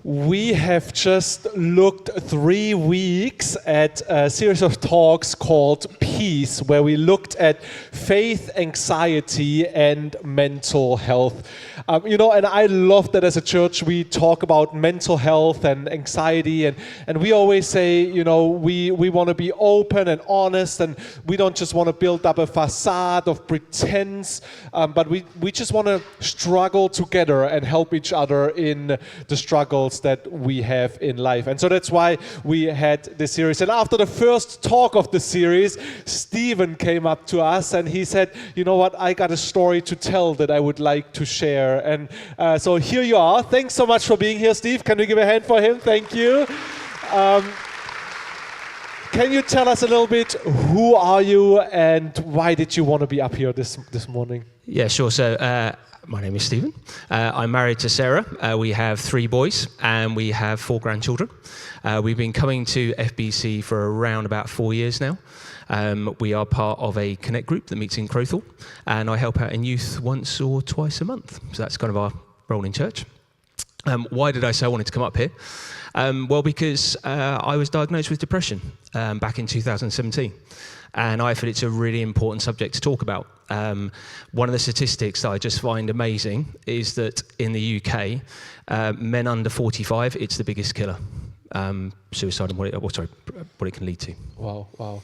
We have just looked 3 weeks at a series of talks called Peace, where we looked at faith, anxiety, and mental health. And I love that as a church we talk about mental health and anxiety, and we always say, we want to be open and honest, and we don't just want to build up a facade of pretense, but we just want to struggle together and help each other in the struggles that we have in life. And so that's why we had this series. And after the first talk of the series, Stephen came up to us and he said, you know what, I got a story to tell that I would like to share. And so here you are. Thanks so much for being here, Steve. Can we give a hand for him? Thank you. Can you tell us a little bit, who are you and why did you want to be up here this morning? Yeah, sure. So my name is Stephen. I'm married to Sarah. We have 3 boys and we have 4 grandchildren. We've been coming to FBC for around about 4 years now. We are part of a Connect group that meets in Crowthorpe, and I help out in youth once or twice a month. So that's kind of our role in church. Why did I say I wanted to come up here? Well, because I was diagnosed with depression back in 2017. And I feel it's a really important subject to talk about. One of the statistics that I just find amazing is that in the UK, men under 45, it's the biggest killer. Suicide and what it can lead to. Wow.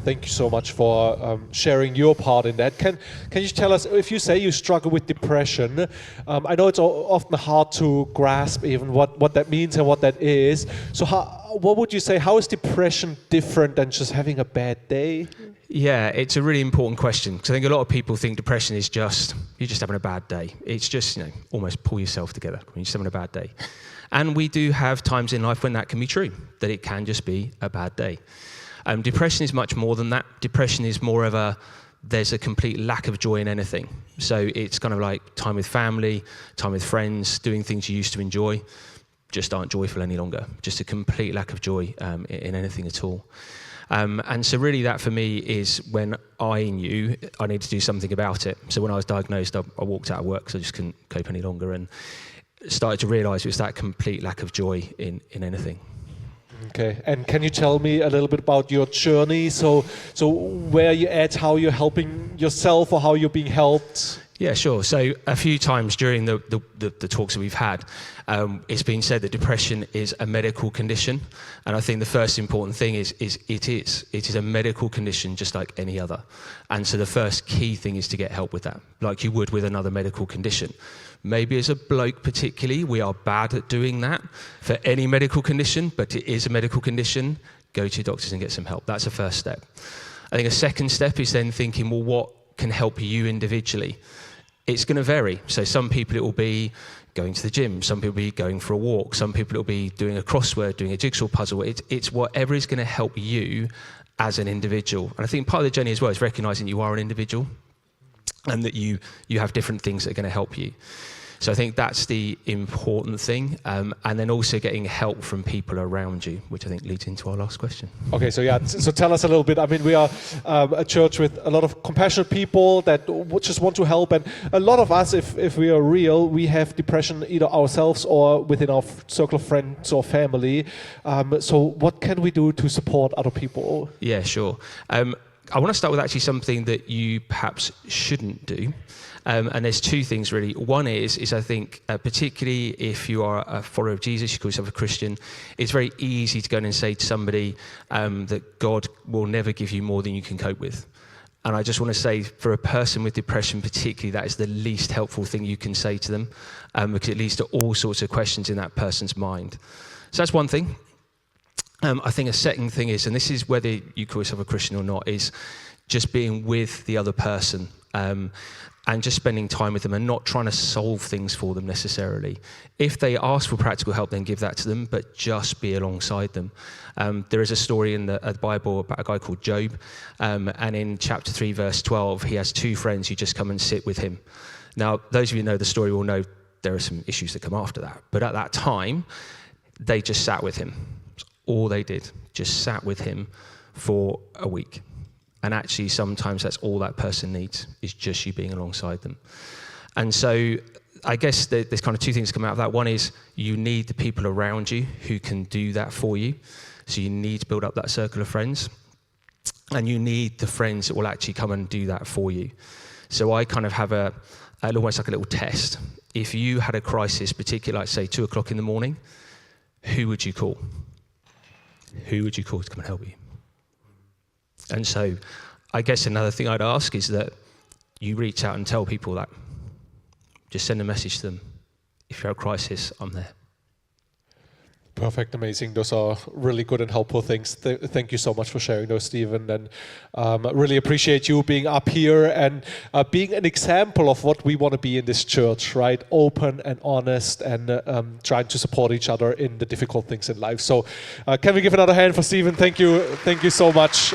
Thank you so much for sharing your part in that. Can you tell us, if you say you struggle with depression, I know it's often hard to grasp even what that means and what that is. So what would you say, how is depression different than just having a bad day? Yeah, it's a really important question, because I think a lot of people think depression is you're just having a bad day. It's just, almost pull yourself together when you're just having a bad day. And we do have times in life when that can be true, that it can just be a bad day. Depression is much more than that. Depression is more of there's a complete lack of joy in anything. So it's kind of like time with family, time with friends, doing things you used to enjoy, just aren't joyful any longer. Just a complete lack of joy in anything at all. And so really that for me is when I knew I needed to do something about it. So when I was diagnosed, I walked out of work because I just couldn't cope any longer, and started to realise it was that complete lack of joy in anything. Okay, and can you tell me a little bit about your journey? So where you're at, how you're helping yourself or how you're being helped? Yeah, sure. So a few times during the talks that we've had, it's been said that depression is a medical condition. And I think the first important thing is it is a medical condition just like any other. And so the first key thing is to get help with that, like you would with another medical condition. Maybe as a bloke particularly, we are bad at doing that for any medical condition, but it is a medical condition. Go to your doctors and get some help. That's the first step. I think a second step is then thinking, well, what can help you individually? It's going to vary. So some people it will be going to the gym, some people will be going for a walk, some people it will be doing a crossword, doing a jigsaw puzzle. It's whatever is going to help you as an individual. And I think part of the journey as well is recognising you are an individual and that you have different things that are going to help you. So I think that's the important thing, and then also getting help from people around you, which I think leads into our last question. Okay, so tell us a little bit. I mean, we are a church with a lot of compassionate people that just want to help, and a lot of us, if we are real, we have depression either ourselves or within our circle of friends or family. So what can we do to support other people? Yeah, sure. I want to start with actually something that you perhaps shouldn't do. And there's 2 things really. One is I think, particularly if you are a follower of Jesus, you call yourself a Christian, it's very easy to go in and say to somebody that God will never give you more than you can cope with. And I just want to say, for a person with depression particularly, that is the least helpful thing you can say to them, because it leads to all sorts of questions in that person's mind. So that's one thing. I think a second thing is, and this is whether you call yourself a Christian or not, is just being with the other person. And just spending time with them and not trying to solve things for them necessarily. If they ask for practical help, then give that to them, but just be alongside them. There is a story in the Bible about a guy called Job, and in chapter 3, verse 12, he has 2 friends who just come and sit with him. Now, those of you who know the story will know there are some issues that come after that, but at that time, they just sat with him. That's all they did, just sat with him for a week. And actually, sometimes that's all that person needs, is just you being alongside them. And so I guess there's kind of two things come out of that. One is you need the people around you who can do that for you. So you need to build up that circle of friends. And you need the friends that will actually come and do that for you. So I kind of have almost like a little test. If you had a crisis, particularly like say 2 o'clock in the morning, who would you call? Who would you call to come and help you? And so I guess another thing I'd ask is that you reach out and tell people that. Just send a message to them. If you're at a crisis, I'm there. Perfect, amazing. Those are really good and helpful things. Thank you so much for sharing those, Stephen. And I really appreciate you being up here and being an example of what we want to be in this church, right? Open and honest and trying to support each other in the difficult things in life. So can we give another hand for Stephen? Thank you so much.